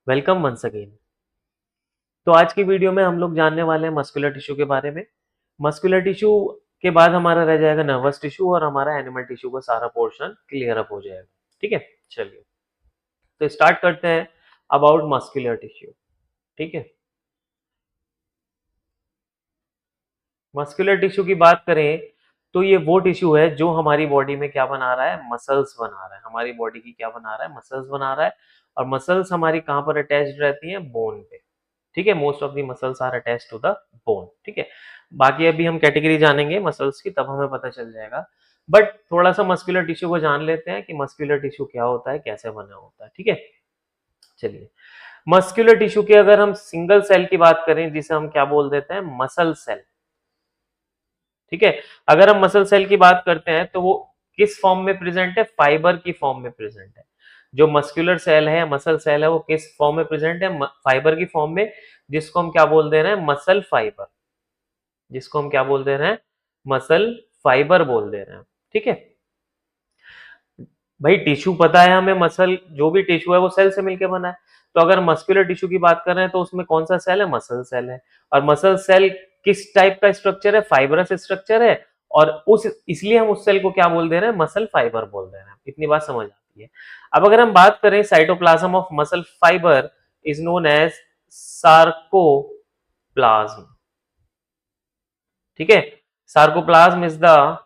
Welcome once again. तो आज की वीडियो में हम लोग जानने वाले हैं मस्कुलर टिश्यू के बारे में। मस्कुलर टिश्यू के बाद हमारा रह जाएगा नर्वस टिश्यू और हमारा एनिमल टिश्यू का सारा पोर्शन क्लियर अप हो जाएगा। ठीक है, चलिए तो स्टार्ट करते हैं अबाउट मस्कुलर टिश्यू। ठीक है, मस्कुलर टिश्यू की बात करें तो ये वो टिश्यू है जो हमारी बॉडी में क्या बना रहा है, मसल्स बना रहा है। हमारी बॉडी की क्या बना रहा है, मसल्स बना रहा है। और मसल्स हमारी कहाँ पर अटैच्ड रहती हैं, बोन पे। ठीक है, most of the muscles are attached to the bone. ठीक है, बाकी अभी हम कैटेगरी जानेंगे मसल्स की, तब हमें पता चल जाएगा। बट थोड़ा सा मस्कुलर टिश्यू को जान लेते हैं कि मस्कुलर टिश्यू क्या होता है, कैसे बना होता है। ठीक है, चलिए मस्कुलर टिश्यू की अगर हम सिंगल सेल की बात करें, जिसे हम क्या बोल देते हैं, मसल सेल। ठीक है, अगर हम मसल सेल की बात करते हैं तो वो किस फॉर्म में प्रेजेंट है, फाइबर की फॉर्म में प्रेजेंट है। जो मस्कुलर सेल है, मसल सेल है, वो किस फॉर्म में प्रेजेंट है, फाइबर की फॉर्म में, जिसको हम क्या बोल दे रहे हैं, मसल फाइबर। जिसको हम क्या बोल दे रहे हैं, मसल फाइबर बोल दे रहे हैं। ठीक है भाई, टिश्यू पता है हमें, मसल जो भी टिश्यू है वो सेल से मिलकर बना है। तो अगर मस्कुलर टिश्यू की बात कर रहे हैं तो उसमें कौन सा सेल है, मसल सेल है। और मसल सेल किस टाइप का स्ट्रक्चर है, फाइबरस स्ट्रक्चर है। और उस इसलिए हम उस सेल को क्या बोल दे रहे हैं, मसल फाइबर बोल दे रहे हैं। इतनी बात समझ आती है। अब अगर हम बात करें, cytoplasm of muscle fibre is known as sarcoplasm. ठीक है, sarcoplasm is the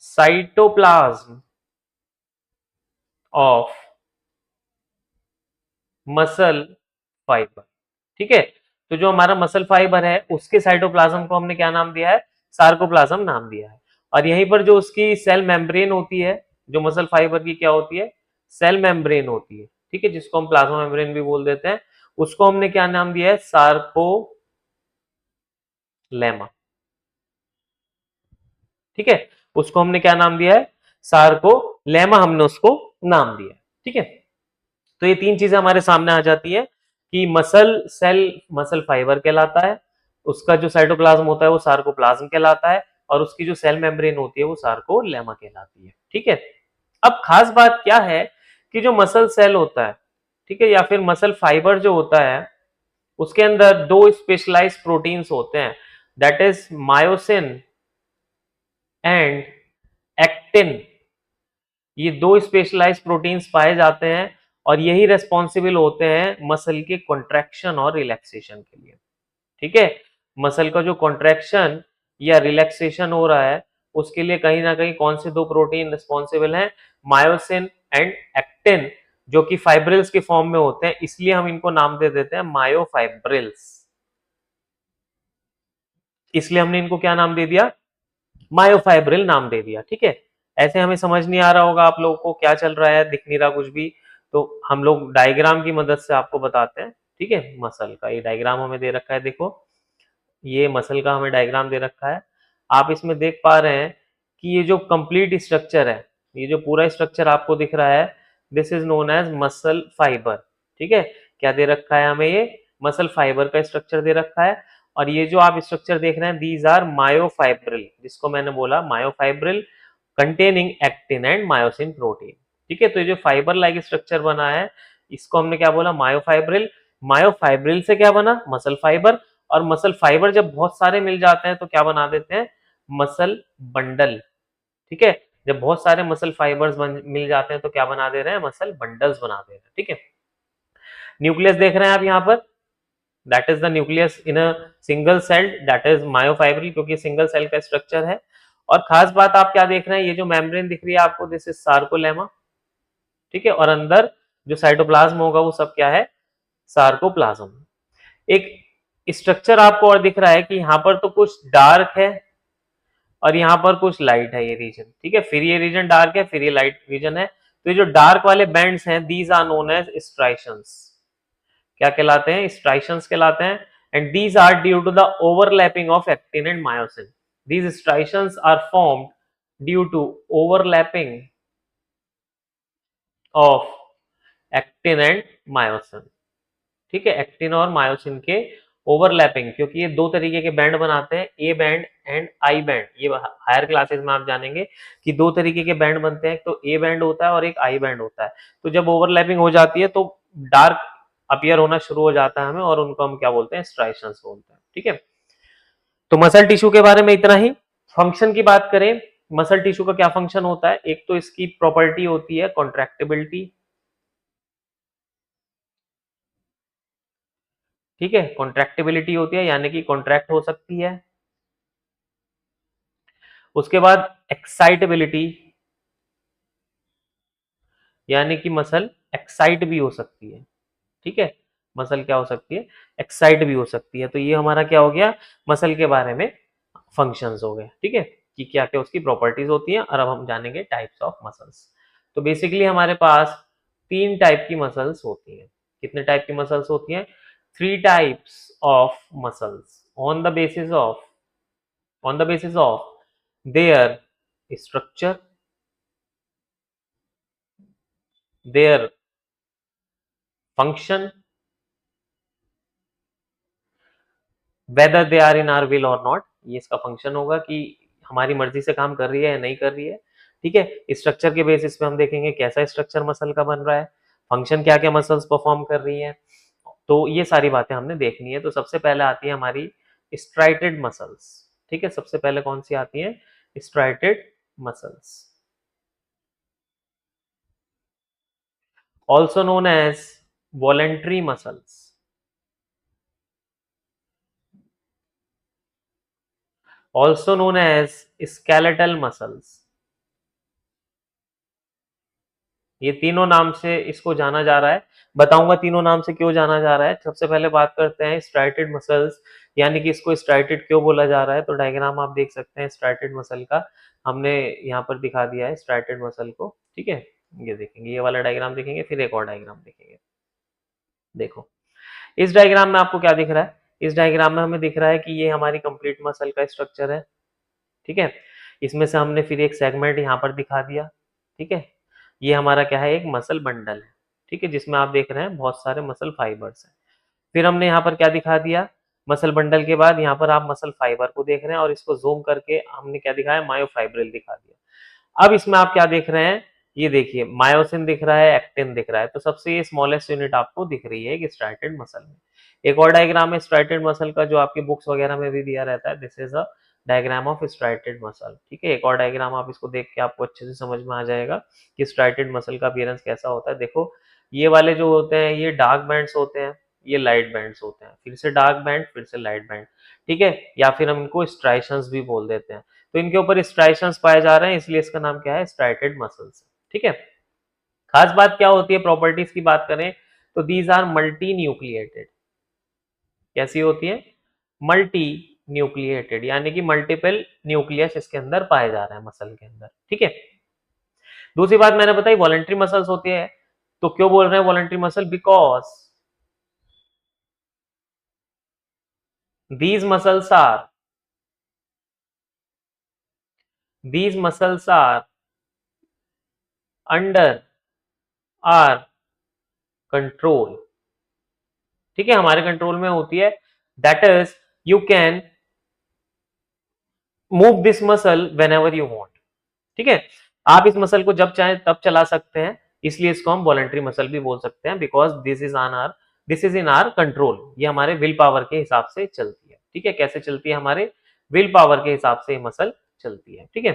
cytoplasm of muscle fibre. ठीक है, तो जो हमारा मसल फाइबर है उसके साइटोप्लाज्म को हमने क्या नाम दिया है, सार्कोप्लाज्म नाम दिया है। और यहीं पर जो उसकी सेल मेम्ब्रेन होती है, जो मसल फाइबर की क्या होती है, सेल मेम्ब्रेन होती है। ठीक है, जिसको हम प्लाज्मा मेम्ब्रेन भी बोल देते हैं, उसको हमने क्या नाम दिया है, सार्कोलेमा। ठीक है, उसको हमने क्या नाम दिया है, सार्कोलेमा, हमने उसको नाम दिया है। ठीक है, तो ये तीन चीजें हमारे सामने आ जाती है कि मसल सेल मसल फाइबर कहलाता है, उसका जो साइटोप्लाज्म होता है वो सार्कोप्लाज्म कहलाता है, और उसकी जो सेल मेम्ब्रेन होती है वो सार्कोलेमा कहलाती है। ठीक है, अब खास बात क्या है कि जो मसल सेल होता है, ठीक है, या फिर मसल फाइबर जो होता है, उसके अंदर दो स्पेशलाइज प्रोटीन्स होते हैं, that is myosin and actin. ये दो स्पेशलाइज्ड प्रोटीन्स पाए जाते हैं और यही रेस्पॉन्सिबल होते हैं मसल के कॉन्ट्रैक्शन और रिलैक्सेशन के लिए। ठीक है, मसल का जो कॉन्ट्रैक्शन या रिलैक्सेशन हो रहा है, उसके लिए कहीं ना कहीं कौन से दो प्रोटीन रिस्पॉन्सिबल हैं, मायोसिन एंड एक्टिन, जो कि फाइब्रिल्स के फॉर्म में होते हैं, इसलिए हम इनको नाम दे देते हैं मायोफाइब्रिल्स। इसलिए हमने इनको क्या नाम दे दिया, मायोफाइब्रिल नाम दे दिया। ठीक है, ऐसे हमें समझ नहीं आ रहा होगा आप लोगों को, क्या चल रहा है, दिख नहीं रहा कुछ भी, तो हम लोग डायग्राम की मदद से आपको बताते हैं। ठीक है, मसल का ये डायग्राम हमें दे रखा है, देखो ये मसल का हमें डायग्राम दे रखा है। आप इसमें देख पा रहे हैं कि ये जो कंप्लीट स्ट्रक्चर है, ये जो पूरा स्ट्रक्चर आपको दिख रहा है, this is known as muscle fibre. ठीक है, क्या दे रखा है हमें, ये मसल फाइबर का स्ट्रक्चर दे रखा है। और ये जो आप स्ट्रक्चर देख रहे हैं, दीज आर मायोफाइब्रिल, जिसको मैंने बोला myofibril, containing actin and myosin protein. ठीक है, तो ये जो फाइबर लाइक स्ट्रक्चर बना है, इसको हमने क्या बोला, मायोफाइब्रिल। मायोफाइब्रिल से क्या बना, मसल फाइबर। और मसल फाइबर जब बहुत सारे मिल जाते हैं तो क्या बना देते हैं, मसल बंडल। ठीक है, जब बहुत सारे मसल फाइबर्स मिल जाते हैं तो क्या बना दे रहे हैं, मसल बंडल्स बना दे रहे हैं। ठीक है, न्यूक्लियस देख रहे हैं आप यहाँ पर, that is the nucleus in a single cell, that is myofibril, क्योंकि सिंगल सेल का स्ट्रक्चर है। और खास बात आप क्या देख रहे हैं, ये जो मेम्ब्रेन दिख रही है आपको, दिस इज सार्कोलेमा। ठीक है, और अंदर जो साइटोप्लाज्म होगा वो सब क्या है, सार्कोप्लाज्म। एक स्ट्रक्चर आपको और दिख रहा है कि यहाँ पर तो कुछ डार्क है और यहाँ पर कुछ लाइट है, ये रीजन। ठीक है, फिर ये रीजन डार्क है, फिर ये लाइट रीजन है। तो ये जो डार्क वाले बैंड्स हैं, these are known as striations. क्या कहलाते हैं, स्ट्राइशंस कहलाते हैं। And these are due to the overlapping of actin and myosin. These striations are formed due to overlapping of actin and myosin. ठीक है, एक्टिन और मायोसिन के ओवरलैपिंग, क्योंकि ये दो तरीके के बैंड बनाते हैं, A band and I band. ये हायर क्लासेस में आप जानेंगे कि दो तरीके के बैंड बनते हैं, तो ए बैंड होता है और एक आई बैंड होता है। तो जब ओवरलैपिंग हो जाती है तो डार्क अपीयर होना शुरू हो जाता है हमें, और उनको हम क्या बोलते हैं, स्ट्राइशंस बोलते हैं। ठीक है, तो मसल टिश्यू के बारे में इतना ही। फंक्शन की बात करें, मसल टिश्यू का क्या फंक्शन होता है, एक तो इसकी प्रॉपर्टी होती है कॉन्ट्रैक्टिबिलिटी। ठीक है, कॉन्ट्रैक्टिबिलिटी होती है यानी कि कॉन्ट्रैक्ट हो सकती है। उसके बाद एक्साइटेबिलिटी, यानी कि मसल एक्साइट भी हो सकती है। ठीक है, मसल क्या हो सकती है, एक्साइट भी हो सकती है। तो ये हमारा क्या हो गया, मसल के बारे में फंक्शंस हो गए। ठीक है, कि क्या क्या उसकी प्रॉपर्टीज होती हैं, और अब हम जानेंगे टाइप्स ऑफ मसल्स। तो बेसिकली हमारे पास तीन टाइप की मसल्स होती हैं। कितने टाइप की मसल्स होती हैं, three types of muscles on the basis of their structure, their function, whether they are in our will or not। ये इसका फंक्शन होगा कि हमारी मर्जी से काम कर रही है या नहीं कर रही है। ठीक है, स्ट्रक्चर के बेसिस पे हम देखेंगे कैसा स्ट्रक्चर मसल का बन रहा है, फंक्शन क्या क्या मसल्स परफॉर्म कर रही हैं। तो ये सारी बातें हमने देखनी है। तो सबसे पहले आती है हमारी स्ट्राइटेड मसल्स। ठीक है, सबसे पहले कौन सी आती है, striated muscles, also known as voluntary muscles, also known as skeletal muscles। ये तीनों नाम से इसको जाना जा रहा है। बताऊंगा तीनों नाम से क्यों जाना जा रहा है। सबसे पहले बात करते हैं स्ट्राइटेड मसल्स, यानी कि इसको स्ट्राइटेड क्यों बोला जा रहा है। तो डायग्राम आप देख सकते हैं स्ट्राइटेड मसल का, हमने यहाँ पर दिखा दिया है स्ट्राइटेड मसल को। ठीक है, ये देखेंगे, ये वाला डायग्राम देखेंगे, फिर एक और डायग्राम देखेंगे। देखो, इस डायग्राम में आपको क्या दिख रहा है, इस डायग्राम में हमें दिख रहा है कि ये हमारी कंप्लीट मसल का स्ट्रक्चर है। ठीक है, इसमें से हमने फिर एक सेगमेंट यहाँ पर दिखा दिया। ठीक है, ये हमारा क्या है, एक मसल बंडल है। ठीक है, जिसमें आप देख रहे हैं बहुत सारे मसल फाइबर्स हैं। फिर हमने यहाँ पर क्या दिखा दिया, मसल बंडल के बाद यहाँ पर आप मसल फाइबर को देख रहे हैं, और इसको जूम करके हमने क्या दिखाया, मायोफाइब्रिल दिखा दिया। अब इसमें आप क्या देख रहे हैं, ये देखिए मायोसिन दिख रहा है, एक्टिन दिख रहा है। तो सबसे ये स्मॉलेस्ट यूनिट आपको दिख रही है एक स्ट्राइटेड मसल में। एक और डायग्राम है स्ट्राइटेड मसल का, जो आपकी बुक्स वगैरह में भी दिया रहता है, this is a diagram of striated muscle. ठीक है, एक और डायग्राम आप इसको देख के आपको अच्छे से समझ में आ जाएगा कि स्ट्राइटेड मसल का अपीयरेंस कैसा होता है। देखो, ये वाले जो होते हैं ये डार्क बैंड्स होते हैं, ये लाइट बैंड्स होते हैं, फिर से डार्क बैंड, फिर से लाइट बैंड। ठीक है, या फिर हम इनको स्ट्राइशंस भी बोल देते हैं। तो इनके ऊपर स्ट्राइशंस पाए जा रहे हैं, इसलिए इसका नाम क्या है, स्ट्राइटेड मसल्स। ठीक है, खास बात क्या होती है, प्रॉपर्टीज की बात करें तो दीज आर मल्टी न्यूक्लिएटेड। कैसी होती है, मल्टी न्यूक्लिएटेड, यानी कि मल्टीपल न्यूक्लियस इसके अंदर पाए जा रहे हैं मसल के अंदर। ठीक है, दूसरी बात मैंने बताई वॉलंटरी मसल्स होती है। तो क्यों बोल रहे हैं voluntary muscle, because these muscles are these muscles are under our control। ठीक है, हमारे कंट्रोल में होती है। That is you can move this muscle when ever you want. ठीक है, आप इस मसल को जब चाहे तब चला सकते हैं, इसलिए इसको हम वॉलंटरी मसल भी बोल सकते हैं, because this is in are control. ये हमारे विल पावर के हिसाब से चलती है। ठीक है, कैसे चलती है, हमारे विल पावर के हिसाब से ये मसल चलती है। ठीक है,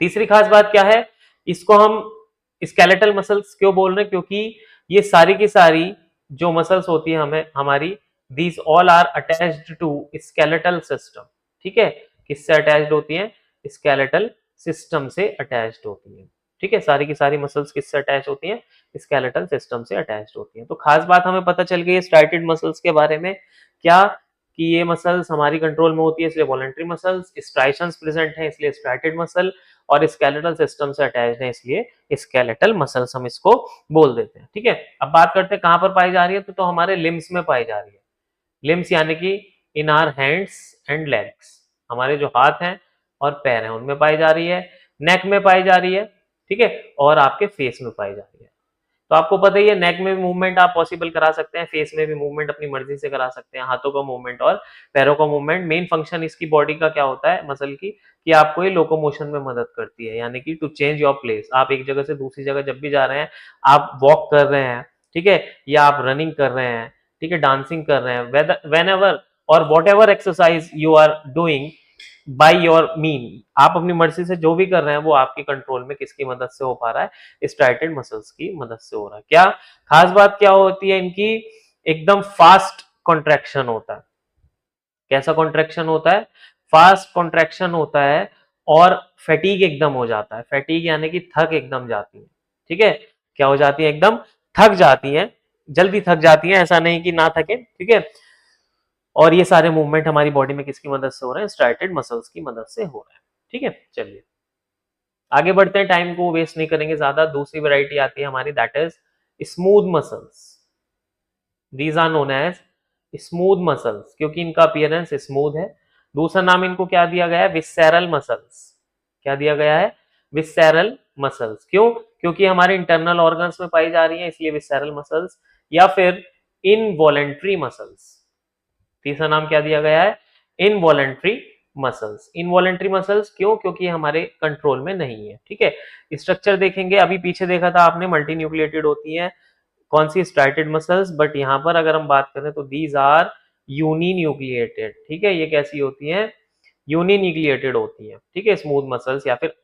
तीसरी खास बात क्या है, इसको हम स्केलेटल मसल्स क्यों बोल रहे हैं, क्योंकि ये सारी की सारी जो मसल्स होती है हमें हमारी, these all are attached to skeletal system. ठीक है, किससे अटैच्ड होती हैं, स्केलेटल सिस्टम से अटैच्ड होती हैं। ठीक है, सारी की सारी मसल्स किससे अटैच होती हैं, स्केलेटल सिस्टम से अटैच्ड होती हैं। तो खास बात हमें पता चल गई है स्ट्राइटेड मसल्स के बारे में, क्या कि ये मसल्स हमारी कंट्रोल में होती है इसलिए वॉलंटरी मसल्स, स्ट्राइशंस प्रेजेंट है इसलिए स्ट्राइटेड मसल, और स्केलेटल सिस्टम से अटैच्ड है इसलिए स्केलेटल मसल्स हम इसको बोल देते हैं। ठीक है, अब बात करते हैं कहां पर पाई जा रही है, तो हमारे लिम्स में पाई जा रही है। लिम्स यानी कि इन आर हैंड्स एंड लेग्स, हमारे जो हाथ हैं और पैर हैं उनमें पाई जा रही है, नेक में पाई जा रही है। ठीक है, और आपके फेस में पाई जा रही है। तो आपको पता ही है नेक में भी मूवमेंट आप पॉसिबल करा सकते हैं, फेस में भी मूवमेंट अपनी मर्जी से करा सकते हैं, हाथों का मूवमेंट और पैरों का मूवमेंट। मेन फंक्शन इसकी बॉडी का क्या होता है मसल की, कि आपको ये लोकोमोशन में मदद करती है, यानी कि टू चेंज योर प्लेस। आप एक जगह से दूसरी जगह जब भी जा रहे हैं, आप वॉक कर रहे हैं, ठीक है, या आप रनिंग कर रहे हैं, ठीक है, डांसिंग कर रहे हैं, वेन एवर और whatever exercise you are doing by your mean, आप अपनी मर्जी से जो भी कर रहे हैं वो आपके कंट्रोल में किसकी मदद से हो पा रहा है, स्ट्राइटेड मसल्स की मदद से हो रहा है। क्या खास बात क्या होती है इनकी, एकदम फास्ट कॉन्ट्रैक्शन होता है। कैसा कॉन्ट्रैक्शन होता है, फास्ट कॉन्ट्रैक्शन होता है, और फैटीग एकदम हो जाता है। फैटीग यानी कि थक एकदम जाती है, ठीक है, क्या हो जाती है, एकदम थक जाती है, जल्दी थक जाती है, ऐसा नहीं कि ना थके, ठीक है। और ये सारे मूवमेंट हमारी बॉडी में किसकी मदद से हो रहे हैं, स्ट्राइटेड मसल्स की मदद से हो रहे हैं, ठीक है। चलिए आगे बढ़ते हैं, टाइम को वेस्ट नहीं करेंगे ज्यादा। दूसरी वैरायटी आती है हमारी, that is smooth muscles. These are known as smooth muscles, क्योंकि इनका अपीयरेंस स्मूथ है। दूसरा नाम इनको क्या दिया गया है, विसेरल मसल्स। क्या दिया गया है, विसेरल मसल्स। क्यों, क्योंकि हमारे इंटरनल ऑर्गन्स में पाई जा रही है, इसलिए विसेरल मसल्स, या फिर इनवॉलेंट्री मसल्स। तीसरा नाम क्या दिया गया है, इनवॉलेंट्री मसल्स। इनवॉलेंट्री मसल्स क्यों, क्योंकि हमारे कंट्रोल में नहीं है, ठीक है। स्ट्रक्चर देखेंगे, अभी पीछे देखा था आपने मल्टी न्यूक्लिएटेड होती है कौन सी, स्ट्राइटेड मसल्स, बट यहां पर अगर हम बात करें तो दीज आर यूनी न्यूक्लिएटेड, ठीक है। ये कैसी होती है, यूनी न्यूक्लिएटेड होती है, ठीक है, स्मूथ मसल्स। या फिर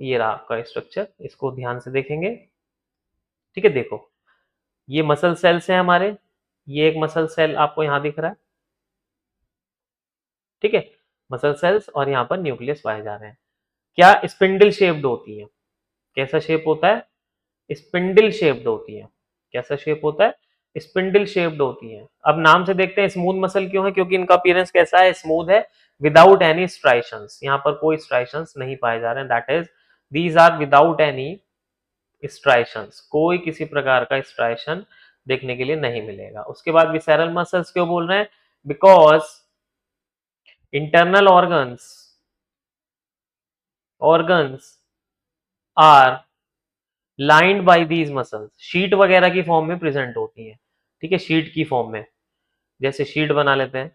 ये रहा आपका स्ट्रक्चर, इसको ध्यान से देखेंगे, ठीक है। देखो ये मसल सेल्स है हमारे, ये एक मसल सेल आपको यहां दिख रहा है, ठीक है, मसल सेल्स, और यहाँ पर न्यूक्लियस पाए जा रहे हैं। क्या स्पिंडल शेप्ड होती है, कैसा शेप होता है, स्पिंडल शेप्ड होती है। कैसा शेप होता है, स्पिंडल शेप्ड होती है। अब नाम से देखते हैं स्मूथ मसल क्यों है, क्योंकि इनका अपीयरेंस कैसा है, स्मूथ है, विदाउट एनी स्ट्राइशंस। यहाँ पर कोई स्ट्राइशंस नहीं पाए जा रहे हैं, that is these are without any striations, कोई किसी प्रकार का स्ट्राइशन देखने के लिए नहीं मिलेगा। उसके बाद विसेरल मसल्स क्यों बोल रहे हैं, because internal organs are lined by these muscles, sheet वगैरह की फॉर्म में प्रेजेंट होती है, ठीक है, शीट की फॉर्म में, जैसे शीट बना लेते हैं,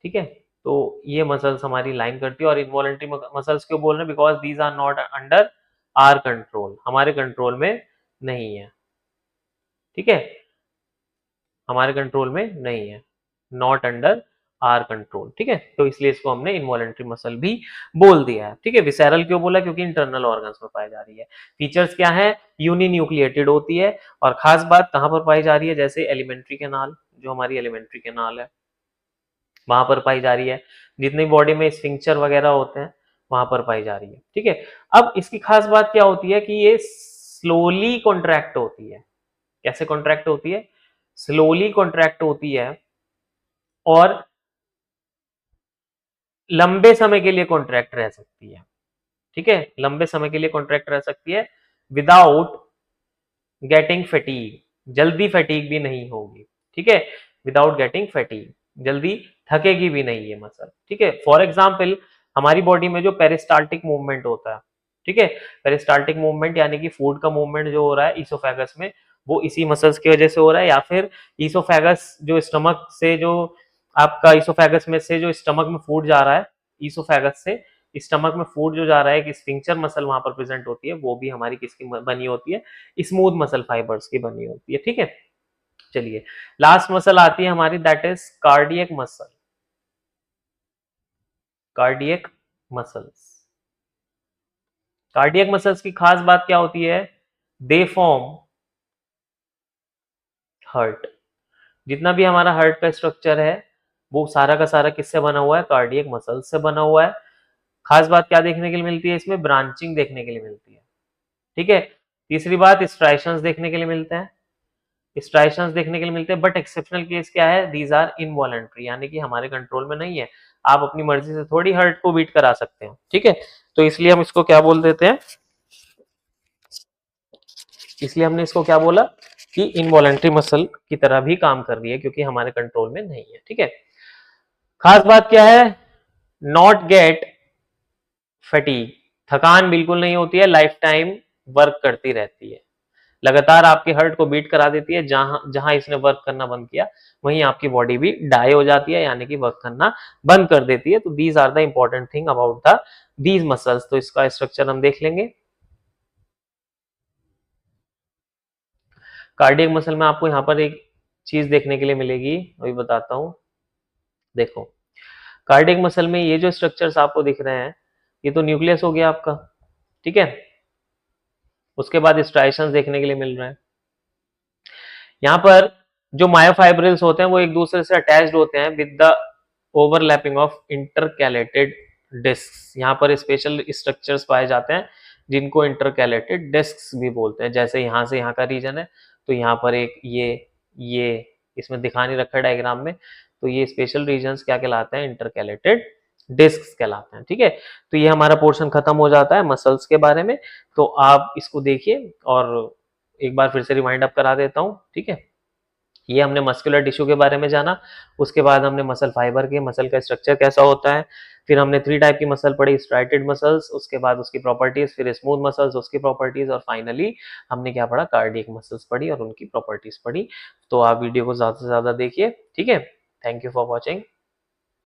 ठीक है। तो ये मसल्स हमारी लाइन करती है। और इनवॉलेंट्री मसल्स क्यों बोल रहे हैं, because these are not under our control, हमारे कंट्रोल में नहीं है, ठीक है, हमारे कंट्रोल में नहीं है, नॉट अंडर आर कंट्रोल, ठीक है। तो इसलिए इसको हमने इनवॉलेंट्री मसल भी बोल दिया है, ठीक है। विसेरल क्यों बोला, क्योंकि इंटरनल ऑर्गन्स में पाई जा रही है। फीचर्स क्या है, यूनी न्यूक्लिएटेड होती है, और खास बात कहां पर पाई जा रही है, जैसे एलिमेंट्री कैनाल, जो हमारी एलिमेंट्री कैनाल है वहां पर पाई जा रही है, जितनी बॉडी में स्फिंक्चर वगैरह होते हैं वहां पर पाई जा रही है, ठीक है। अब इसकी खास बात क्या होती है कि ये स्लोली कॉन्ट्रैक्ट होती है। कैसे कॉन्ट्रैक्ट होती है, स्लोली कॉन्ट्रैक्ट होती है, और लंबे समय के लिए कॉन्ट्रैक्ट रह सकती है, ठीक है, लंबे समय के लिए कॉन्ट्रैक्ट रह सकती है, विदाउट गेटिंग फैटीग, जल्दी फैटीग भी नहीं होगी, ठीक है, विदाउट गेटिंग फैटीग, जल्दी थकेगी भी नहीं ये मसल, ठीक है। फॉर एग्जाम्पल हमारी बॉडी में जो पेरिस्टाल्टिक मूवमेंट होता है, ठीक है, पेरिस्टाल्टिक मूवमेंट यानी कि फूड का मूवमेंट जो हो रहा है ईसोफेगस में, वो इसी मसल्स की वजह से हो रहा है। या फिर ईसोफेगस जो स्टमक से जो आपका ईसोफेगस में से जो स्टमक में फूड जा रहा है, ईसोफेगस से स्टमक में फूड जो जा रहा है, कि स्फिंक्चर मसल वहां पर प्रेजेंट होती है, वो भी हमारी किसकी बनी होती है, स्मूथ मसल फाइबर्स की बनी होती है, ठीक है। चलिए लास्ट मसल आती है हमारी, that is cardiac muscle. Cardiac muscles, cardiac muscles की खास बात क्या होती है, दे फॉर्म हर्ट। जितना भी हमारा हार्ट का स्ट्रक्चर है वो सारा का सारा किससे बना हुआ है, कार्डियक मसल्स से बना हुआ है। खास बात क्या देखने के लिए मिलती है, इसमें ब्रांचिंग देखने के लिए मिलती है, ठीक है। तीसरी बात स्ट्राइशंस देखने के लिए मिलते हैं, स्ट्राइशंस देखने के लिए मिलते हैं, बट एक्सेप्शनल केस क्या है, दीज आर इनवॉलेंट्री, यानी कि हमारे कंट्रोल में नहीं है। आप अपनी मर्जी से थोड़ी हार्ट को बीट करा सकते हैं, ठीक है। तो इसलिए हम इसको क्या बोल देते हैं, इसलिए हमने इसको क्या बोला कि इनवॉलेंट्री मसल की तरह भी काम कर रही है, क्योंकि हमारे कंट्रोल में नहीं है, ठीक है। खास बात क्या है, नॉट गेट फटीग, थकान बिल्कुल नहीं होती है, लाइफ टाइम वर्क करती रहती है, लगातार आपके हार्ट को बीट करा देती है। जहां जहां इसने वर्क करना बंद किया वहीं आपकी बॉडी भी डाई हो जाती है, यानी कि वर्क करना बंद कर देती है। तो these are the important thing about the these muscles. तो इसका स्ट्रक्चर हम देख लेंगे। कार्डियक मसल में आपको यहाँ पर एक चीज देखने के लिए मिलेगी, वही बताता हूँ। देखो, कार्डियक मसल में ये जो स्ट्रक्चर्स आपको दिख रहे हैं, ये तो न्यूक्लियस हो गया आपका, ठीक है। उसके बाद स्ट्राइशंस देखने के लिए मिल रहे हैं। यहाँ पर जो मायोफाइब्रिल्स होते हैं वो एक दूसरे से अटैच्ड होते हैं with the overlapping of intercalated disc. यहाँ पर स्पेशल स्ट्रक्चर्स पाए जाते हैं जिनको इंटरकैलेटेड डिस्क भी बोलते हैं। जैसे यहाँ से यहाँ का रीजन है, तो यहाँ पर एक ये इसमें दिखा नहीं रखा है डायग्राम में, तो ये स्पेशल रीजन्स क्या कहलाते हैं, इंटरकैलेटेड डिस्क कहलाते हैं, ठीक है। तो ये हमारा पोर्शन खत्म हो जाता है मसल्स के बारे में। तो आप इसको देखिए और एक बार फिर से रिमाइंड अप करा देता हूँ, ठीक है। ये हमने मस्कुलर टिश्यू के बारे में जाना, उसके बाद हमने मसल फाइबर के, मसल का स्ट्रक्चर कैसा होता है, फिर हमने 3 टाइप की मसल पढ़ी, स्ट्राइटेड मसल्स, उसके बाद उसकी प्रॉपर्टीज, फिर स्मूथ मसल्स उसकी प्रॉपर्टीज, और फाइनली हमने क्या पढ़ा, कार्डियक मसल्स पढ़ी और उनकी प्रॉपर्टीज पढ़ी। तो आप वीडियो को ज्यादा से ज्यादा देखिए, ठीक है। Thank you for watching.